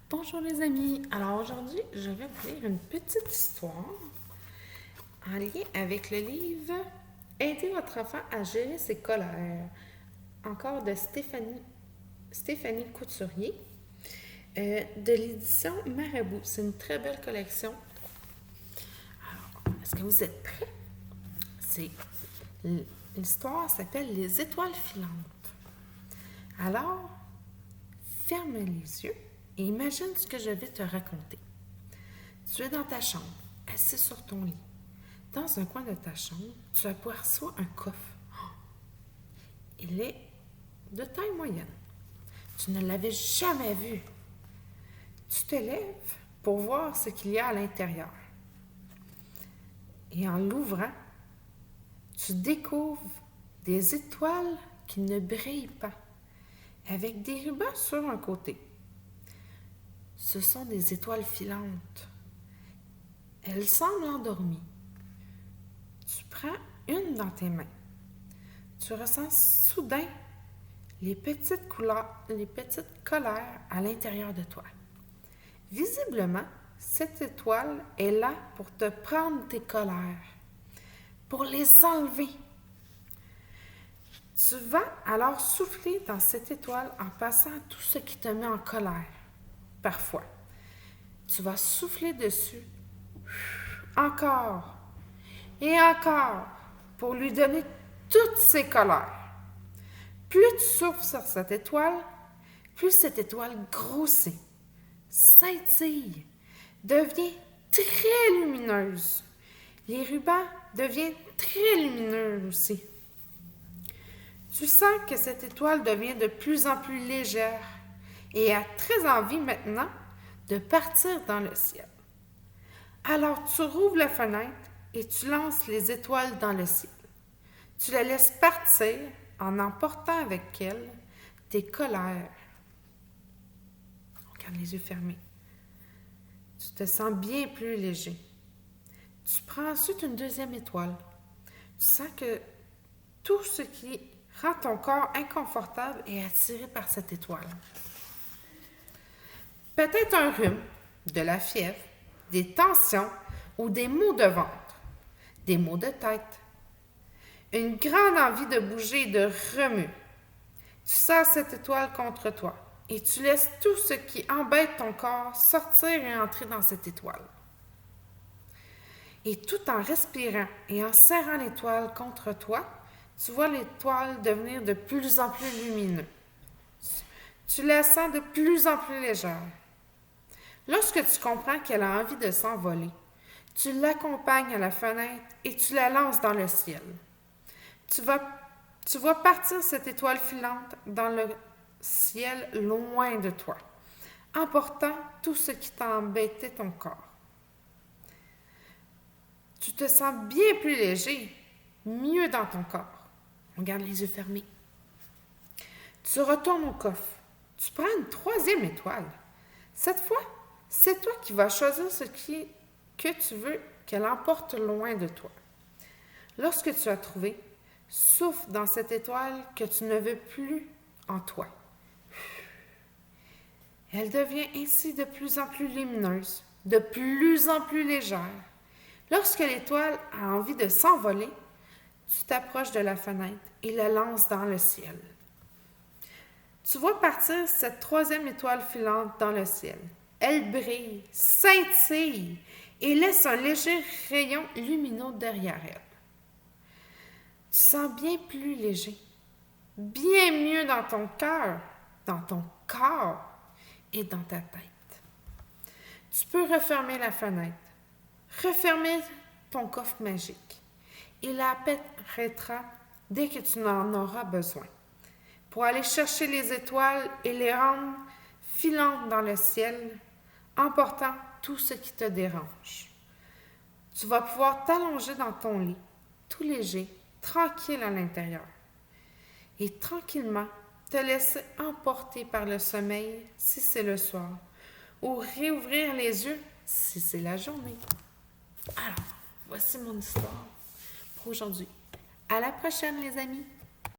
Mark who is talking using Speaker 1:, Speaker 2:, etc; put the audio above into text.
Speaker 1: Bonjour les amis, alors aujourd'hui je vais vous lire une petite histoire en lien avec le livre Aider votre enfant à gérer ses colères, encore de Stéphanie Couturier, de l'édition Marabout. C'est une très belle collection. Alors, est-ce que vous êtes prêts? L'histoire s'appelle Les étoiles filantes. Alors, ferme les yeux et imagine ce que je vais te raconter. Tu es dans ta chambre, assis sur ton lit. Dans un coin de ta chambre, tu aperçois un coffre. Il est de taille moyenne. Tu ne l'avais jamais vu. Tu te lèves pour voir ce qu'il y a à l'intérieur. Et en l'ouvrant, tu découvres des étoiles qui ne brillent pas, avec des rubans sur un côté. Ce sont des étoiles filantes. Elles semblent endormies. Tu prends une dans tes mains. Tu ressens soudain les petites colères à l'intérieur de toi. Visiblement, cette étoile est là pour te prendre tes colères, pour les enlever. Tu vas alors souffler dans cette étoile en passant tout ce qui te met en colère. Parfois, tu vas souffler dessus encore et encore pour lui donner toutes ses colères. Plus tu souffles sur cette étoile, plus cette étoile grossit, scintille, devient très lumineuse. Les rubans deviennent très lumineux aussi. Tu sens que cette étoile devient de plus en plus légère et a très envie maintenant de partir dans le ciel. Alors tu rouvres la fenêtre et tu lances les étoiles dans le ciel. Tu la laisses partir en emportant avec elle tes colères. On garde les yeux fermés. Tu te sens bien plus léger. Tu prends ensuite une deuxième étoile. Tu sens que tout ce qui rend ton corps inconfortable est attiré par cette étoile. Peut-être un rhume, de la fièvre, des tensions ou des maux de ventre, des maux de tête. Une grande envie de bouger et de remuer. Tu sens cette étoile contre toi et tu laisses tout ce qui embête ton corps sortir et entrer dans cette étoile. Et tout en respirant et en serrant l'étoile contre toi, tu vois l'étoile devenir de plus en plus lumineuse. Tu la sens de plus en plus légère. Lorsque tu comprends qu'elle a envie de s'envoler, tu l'accompagnes à la fenêtre et tu la lances dans le ciel. Tu vois partir cette étoile filante dans le ciel loin de toi, emportant tout ce qui t'a embêté ton corps. Tu te sens bien plus léger, mieux dans ton corps. On garde les yeux fermés. Tu retournes au coffre. Tu prends une troisième étoile. Cette fois, c'est toi qui vas choisir que tu veux qu'elle emporte loin de toi. Lorsque tu as trouvé, souffle dans cette étoile que tu ne veux plus en toi. Elle devient ainsi de plus en plus lumineuse, de plus en plus légère. Lorsque l'étoile a envie de s'envoler, tu t'approches de la fenêtre et la lances dans le ciel. Tu vois partir cette troisième étoile filante dans le ciel. Elle brille, scintille et laisse un léger rayon lumineux derrière elle. Tu sens bien plus léger, bien mieux dans ton cœur, dans ton corps et dans ta tête. Tu peux refermer la fenêtre, refermer ton coffre magique et la apparaîtra dès que tu en auras besoin pour aller chercher les étoiles et les rendre filantes dans le ciel, emportant tout ce qui te dérange. Tu vas pouvoir t'allonger dans ton lit, tout léger, tranquille à l'intérieur, et tranquillement te laisser emporter par le sommeil si c'est le soir, ou réouvrir les yeux si c'est la journée. Alors, voici mon histoire pour aujourd'hui. À la prochaine, les amis!